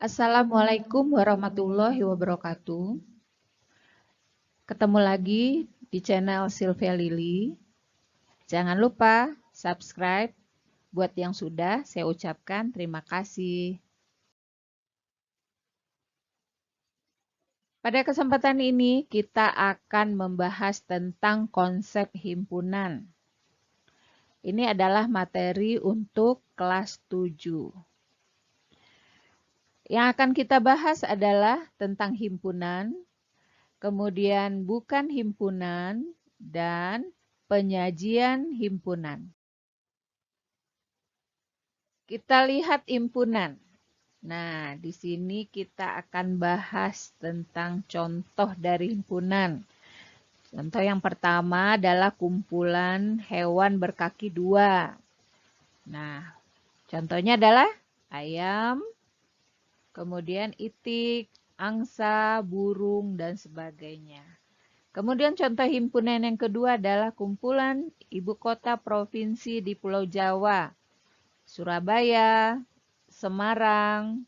Assalamualaikum warahmatullahi wabarakatuh. Ketemu lagi di channel Sylvia Lily. Jangan lupa subscribe. Buat yang sudah, saya ucapkan terima kasih. Pada kesempatan ini, kita akan membahas tentang konsep himpunan. Ini adalah materi untuk kelas 7. Yang akan kita bahas adalah tentang himpunan, kemudian bukan himpunan, dan penyajian himpunan. Kita lihat himpunan. Nah, di sini kita akan bahas tentang contoh dari himpunan. Contoh yang pertama adalah kumpulan hewan berkaki dua. Nah, contohnya adalah ayam, kemudian itik, angsa, burung, dan sebagainya. Kemudian contoh himpunan yang kedua adalah kumpulan ibu kota provinsi di Pulau Jawa, Surabaya, Semarang,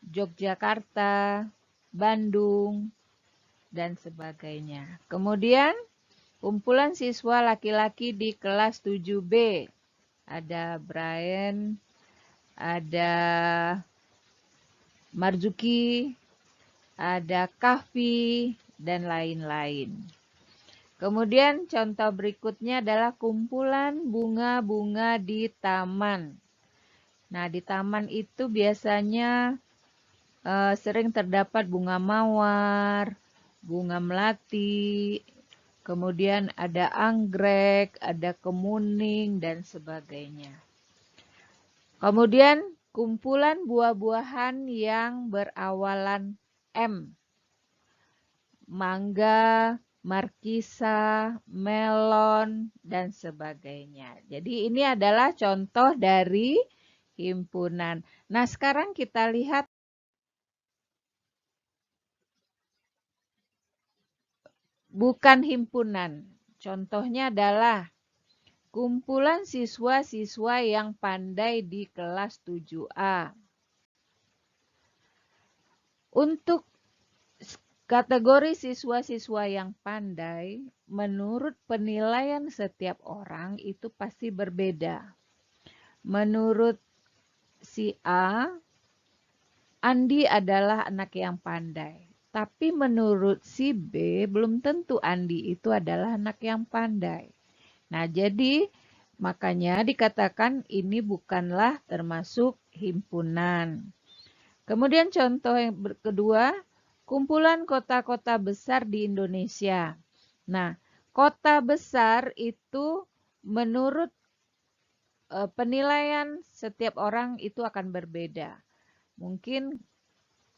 Yogyakarta, Bandung, dan sebagainya. Kemudian kumpulan siswa laki-laki di kelas 7B. Ada Brian, ada Marzuki, ada Kahfi, dan lain-lain. Kemudian contoh berikutnya adalah kumpulan bunga-bunga di taman. Nah, di taman itu biasanya sering terdapat bunga mawar, bunga melati, kemudian ada anggrek, ada kemuning, dan sebagainya. Kemudian kumpulan buah-buahan yang berawalan M. Mangga, markisa, melon, dan sebagainya. Jadi ini adalah contoh dari himpunan. Nah, sekarang kita lihat bukan himpunan. Contohnya adalah kumpulan siswa-siswa yang pandai di kelas 7A. Untuk kategori siswa-siswa yang pandai, menurut penilaian setiap orang itu pasti berbeda. Menurut si A, Andi adalah anak yang pandai. Tapi menurut si B, belum tentu Andi itu adalah anak yang pandai. Nah, jadi makanya dikatakan ini bukanlah termasuk himpunan. Kemudian contoh yang kedua, kumpulan kota-kota besar di Indonesia. Nah, kota besar itu menurut penilaian setiap orang itu akan berbeda. Mungkin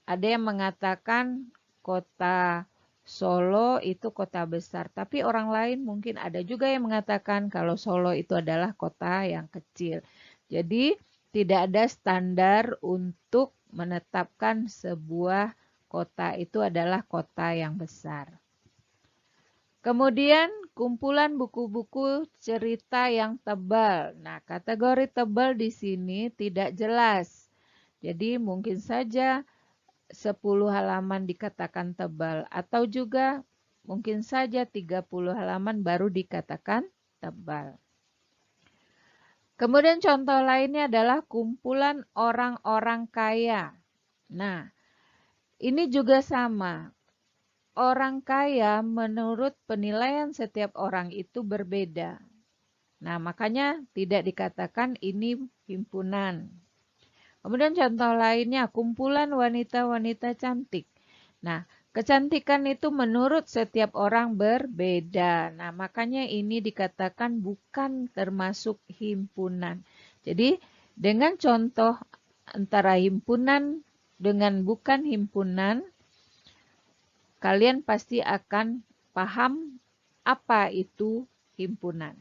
ada yang mengatakan kota Solo itu kota besar, tapi orang lain mungkin ada juga yang mengatakan kalau Solo itu adalah kota yang kecil. Jadi tidak ada standar untuk menetapkan sebuah kota itu adalah kota yang besar. Kemudian kumpulan buku-buku cerita yang tebal. Nah, kategori tebal di sini tidak jelas. Jadi mungkin saja 10 halaman dikatakan tebal atau juga mungkin saja 30 halaman baru dikatakan tebal. Kemudian contoh lainnya adalah kumpulan orang-orang kaya. Nah, ini juga sama. Orang kaya menurut penilaian setiap orang itu berbeda. Nah, makanya tidak dikatakan ini himpunan. Kemudian contoh lainnya, kumpulan wanita-wanita cantik. Nah, kecantikan itu menurut setiap orang berbeda. Nah, makanya ini dikatakan bukan termasuk himpunan. Jadi, dengan contoh antara himpunan dengan bukan himpunan, kalian pasti akan paham apa itu himpunan.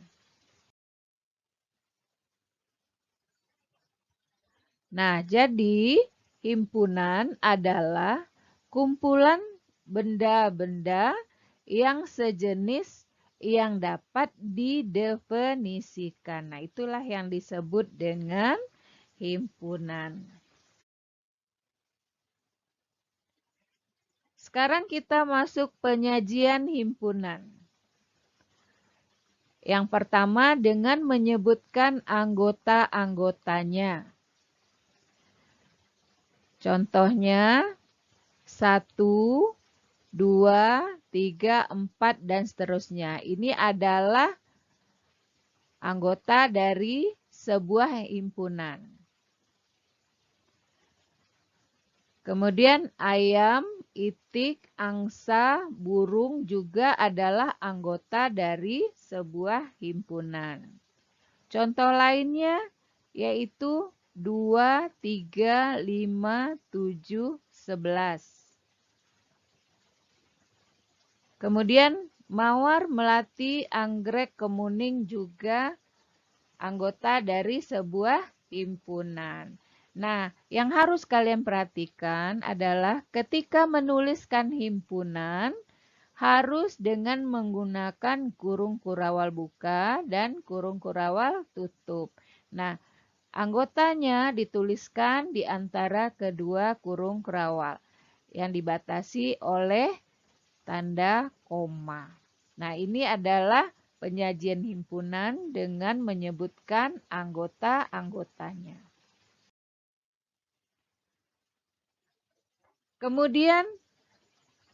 Nah, jadi himpunan adalah kumpulan benda-benda yang sejenis yang dapat didefinisikan. Nah, itulah yang disebut dengan himpunan. sekarang kita masuk penyajian himpunan. Yang pertama dengan menyebutkan anggota-anggotanya. Contohnya 1, 2, 3, 4, dan seterusnya. Ini adalah anggota dari sebuah himpunan. Kemudian ayam, itik, angsa, burung juga adalah anggota dari sebuah himpunan. Contoh lainnya yaitu 2, 3, 5, 7, 11. Kemudian mawar, melati, anggrek, kemuning juga anggota dari sebuah himpunan. Nah, yang harus kalian perhatikan adalah ketika menuliskan himpunan, harus dengan menggunakan kurung kurawal buka dan kurung kurawal tutup. Nah, anggotanya dituliskan di antara kedua kurung kurawal yang dibatasi oleh tanda koma. Nah, ini adalah penyajian himpunan dengan menyebutkan anggota-anggotanya. Kemudian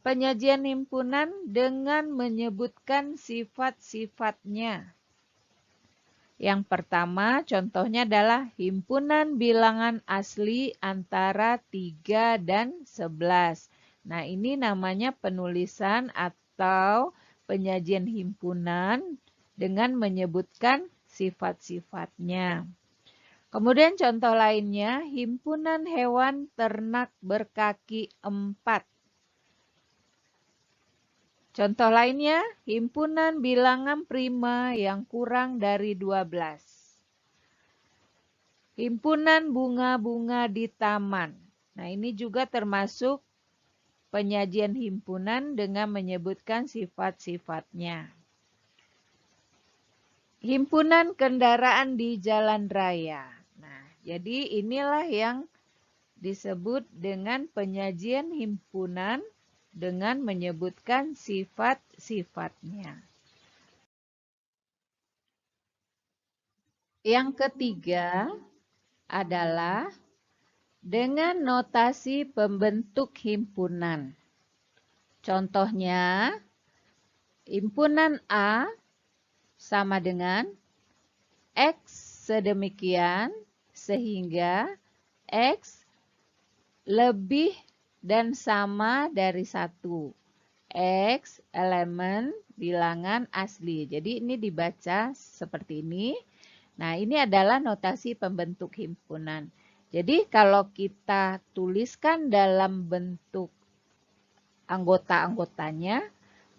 penyajian himpunan dengan menyebutkan sifat-sifatnya. Yang pertama contohnya adalah himpunan bilangan asli antara 3 dan 11. Nah, ini namanya penulisan atau penyajian himpunan dengan menyebutkan sifat-sifatnya. Kemudian contoh lainnya, himpunan hewan ternak berkaki 4. Contoh lainnya, himpunan bilangan prima yang kurang dari 12. Himpunan bunga-bunga di taman. Nah, ini juga termasuk penyajian himpunan dengan menyebutkan sifat-sifatnya. Himpunan kendaraan di jalan raya. Nah, jadi inilah yang disebut dengan penyajian himpunan dengan menyebutkan sifat-sifatnya. Yang ketiga adalah dengan notasi pembentuk himpunan. Contohnya, himpunan A sama dengan X sedemikian sehingga X lebih dan sama dari 1. X elemen bilangan asli. Jadi ini dibaca seperti ini. Nah, ini adalah notasi pembentuk himpunan. Jadi kalau kita tuliskan dalam bentuk anggota-anggotanya,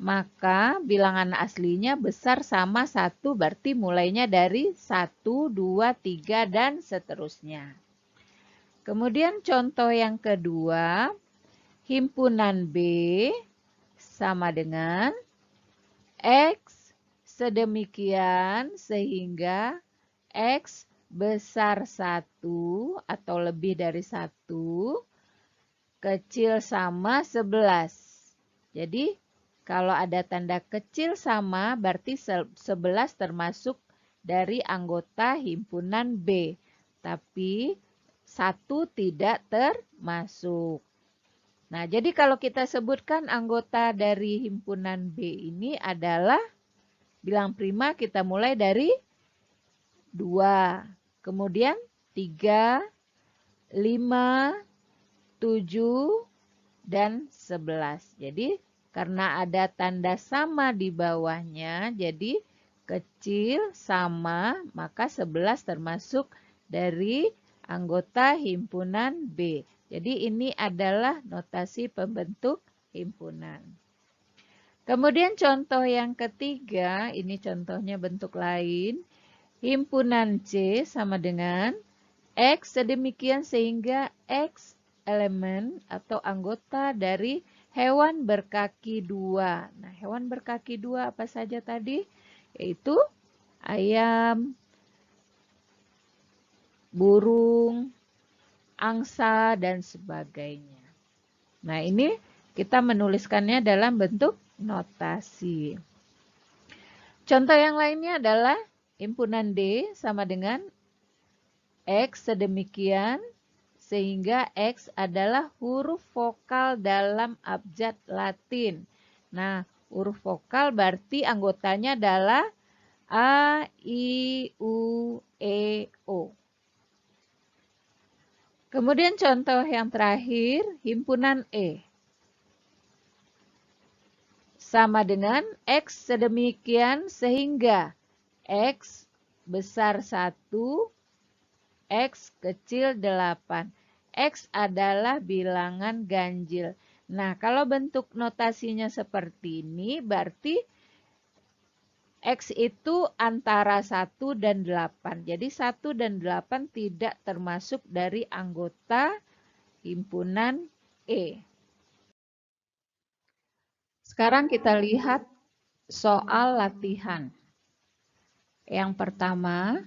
maka bilangan aslinya besar sama 1, berarti mulainya dari 1, 2, 3, dan seterusnya. Kemudian contoh yang kedua, himpunan B sama dengan X sedemikian sehingga X besar 1 atau lebih dari 1, kecil sama 11. Jadi kalau ada tanda kecil sama berarti 11 termasuk dari anggota himpunan B. Tapi 1 tidak termasuk. Nah, jadi kalau kita sebutkan anggota dari himpunan B ini adalah bilang prima, kita mulai dari 2, kemudian 3, 5, 7, dan 11. Jadi karena ada tanda sama di bawahnya, jadi kecil sama, maka 11 termasuk dari anggota himpunan B. Jadi ini adalah notasi pembentuk himpunan. Kemudian contoh yang ketiga, ini contohnya bentuk lain. Himpunan C sama dengan X sedemikian sehingga X elemen atau anggota dari hewan berkaki 2. Nah, hewan berkaki 2 apa saja tadi? Yaitu ayam, burung, angsa, dan sebagainya. Nah, ini kita menuliskannya dalam bentuk notasi. Contoh yang lainnya adalah himpunan D sama dengan X sedemikian sehingga X adalah huruf vokal dalam abjad Latin. Nah, huruf vokal berarti anggotanya adalah A, I, U, E, O. Kemudian contoh yang terakhir, himpunan E. Sama dengan X sedemikian sehingga X besar 1, X kecil 8. X adalah bilangan ganjil. Nah, kalau bentuk notasinya seperti ini, berarti X itu antara 1 dan 8. Jadi 1 dan 8 tidak termasuk dari anggota himpunan E. Sekarang kita lihat soal latihan. Yang pertama,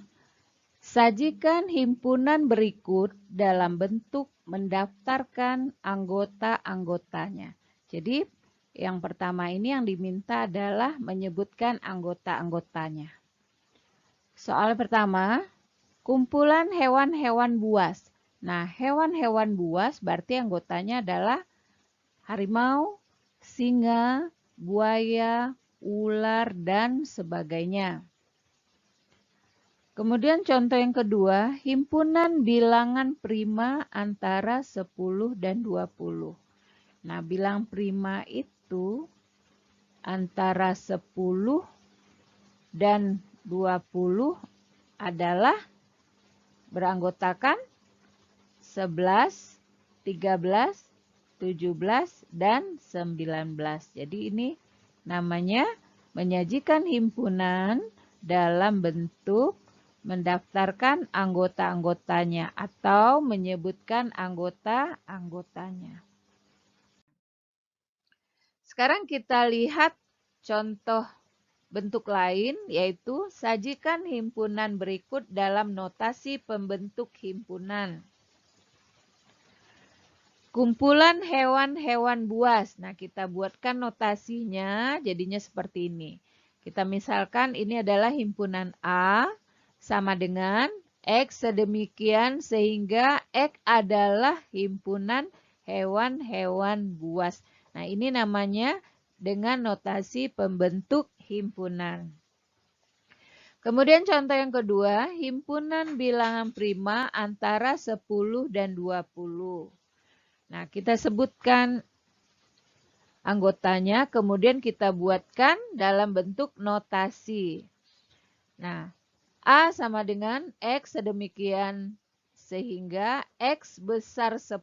sajikan himpunan berikut dalam bentuk mendaftarkan anggota-anggotanya. Jadi, yang pertama ini yang diminta adalah menyebutkan anggota-anggotanya. Soal pertama, kumpulan hewan-hewan buas. Nah, hewan-hewan buas berarti anggotanya adalah harimau, singa, buaya, ular, dan sebagainya. Kemudian contoh yang kedua, himpunan bilangan prima antara 10 dan 20. Nah, bilang prima itu antara 10 dan 20 adalah beranggotakan 11, 13, 17, dan 19. Jadi ini namanya menyajikan himpunan dalam bentuk mendaftarkan anggota-anggotanya atau menyebutkan anggota-anggotanya. Sekarang kita lihat contoh bentuk lain, yaitu sajikan himpunan berikut dalam notasi pembentuk himpunan. Kumpulan hewan-hewan buas. Nah, kita buatkan notasinya jadinya seperti ini. Kita misalkan ini adalah himpunan A sama dengan X sedemikian sehingga X adalah himpunan hewan-hewan buas. Nah, ini namanya dengan notasi pembentuk himpunan. Kemudian contoh yang kedua, himpunan bilangan prima antara 10 dan 20. Nah, kita sebutkan anggotanya, kemudian kita buatkan dalam bentuk notasi. Nah, A sama dengan X sedemikian sehingga X besar 10,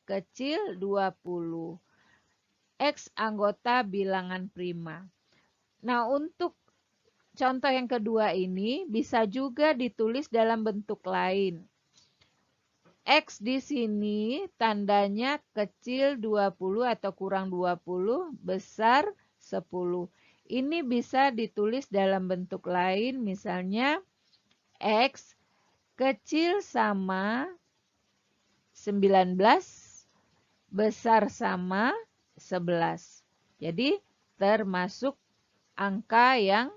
kecil 20. X anggota bilangan prima. Nah, untuk contoh yang kedua ini bisa juga ditulis dalam bentuk lain. X di sini tandanya kecil 20 atau kurang 20, besar 10. Ini bisa ditulis dalam bentuk lain, misalnya X kecil sama 19, besar sama 11. Jadi termasuk angka yang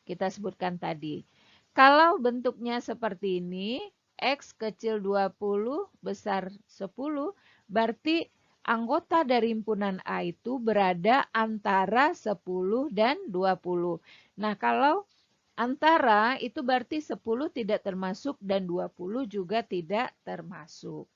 kita sebutkan tadi. Kalau bentuknya seperti ini, X kecil 20, besar 10, berarti anggota dari himpunan A itu berada antara 10 dan 20. Nah, kalau antara itu berarti 10 tidak termasuk dan 20 juga tidak termasuk.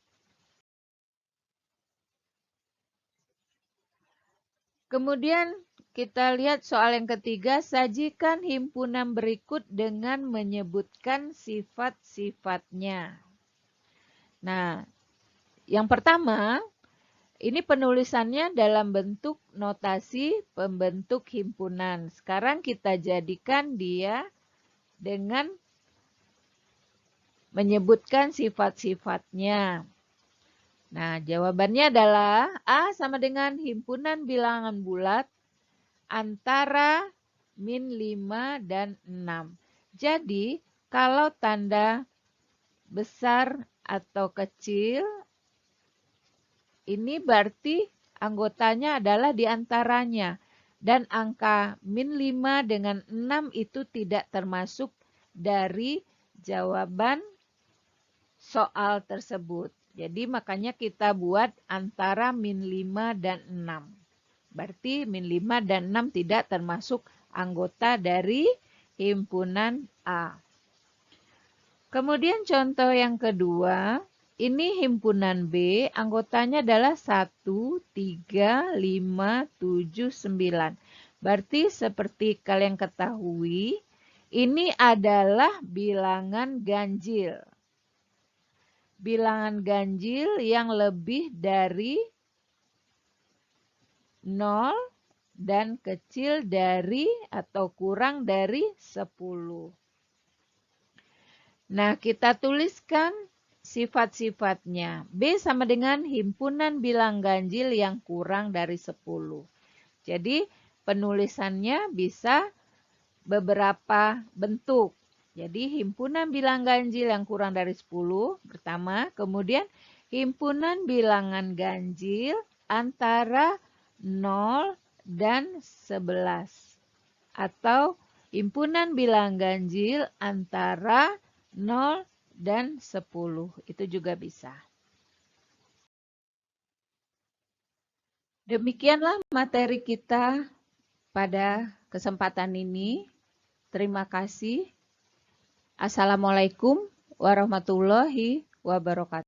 Kemudian kita lihat soal yang ketiga, sajikan himpunan berikut dengan menyebutkan sifat-sifatnya. Nah, yang pertama, ini penulisannya dalam bentuk notasi pembentuk himpunan. Sekarang kita jadikan dia dengan menyebutkan sifat-sifatnya. Nah, jawabannya adalah A sama dengan himpunan bilangan bulat antara min 5 dan 6. Jadi, kalau tanda besar atau kecil, ini berarti anggotanya adalah di antaranya. Dan angka min 5 dengan 6 itu tidak termasuk dari jawaban soal tersebut. Jadi makanya kita buat antara min 5 dan 6. Berarti min 5 dan 6 tidak termasuk anggota dari himpunan A. Kemudian contoh yang kedua, ini himpunan B, anggotanya adalah 1, 3, 5, 7, 9. Berarti seperti kalian ketahui, ini adalah bilangan ganjil. Bilangan ganjil yang lebih dari 0 dan kecil dari atau kurang dari 10. Nah, kita tuliskan sifat-sifatnya. B sama dengan himpunan bilang ganjil yang kurang dari 10. Jadi, penulisannya bisa beberapa bentuk. Jadi, himpunan bilang ganjil yang kurang dari 10 pertama. Kemudian, himpunan bilangan ganjil antara 0 dan 11. Atau himpunan bilang ganjil antara 0 dan 10. Itu juga bisa. Demikianlah materi kita pada kesempatan ini. Terima kasih. Assalamualaikum warahmatullahi wabarakatuh.